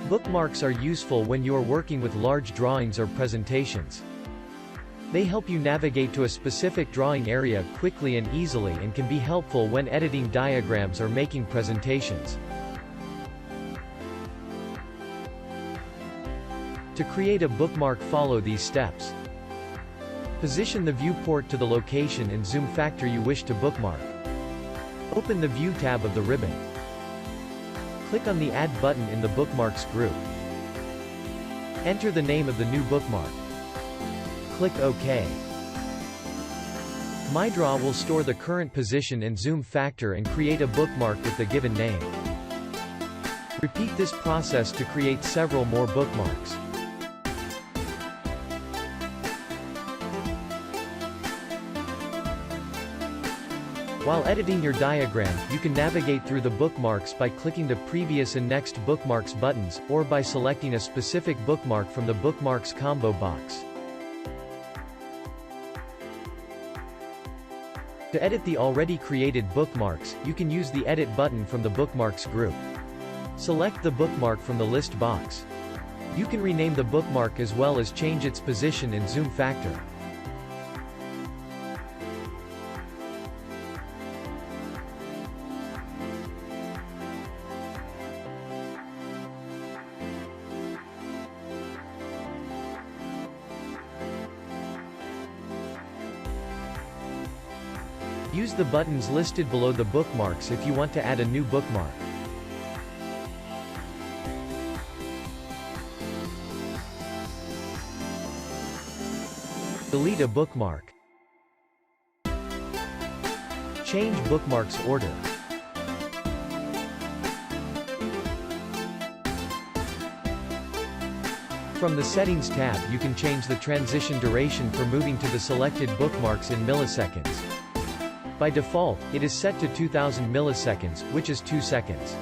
Bookmarks are useful when you are working with large drawings or presentations. They help you navigate to a specific drawing area quickly and easily and can be helpful when editing diagrams or making presentations. To create a bookmark, follow these steps. Position the viewport to the location and zoom factor you wish to bookmark. Open the View tab of the ribbon. Click on the Add button in the Bookmarks group. Enter the name of the new bookmark. Click OK. MyDraw will store the current position and zoom factor and create a bookmark with the given name. Repeat this process to create several more bookmarks. While editing your diagram, you can navigate through the bookmarks by clicking the Previous and Next Bookmarks buttons, or by selecting a specific bookmark from the Bookmarks combo box. To edit the already created bookmarks, you can use the Edit button from the Bookmarks group. Select the bookmark from the list box. You can rename the bookmark as well as change its position and zoom factor. Use the buttons listed below the bookmarks if you want to add a new bookmark. Delete a bookmark. Change bookmarks order. From the Settings tab, you can change the transition duration for moving to the selected bookmarks in milliseconds. By default, it is set to 2000 milliseconds, which is 2 seconds.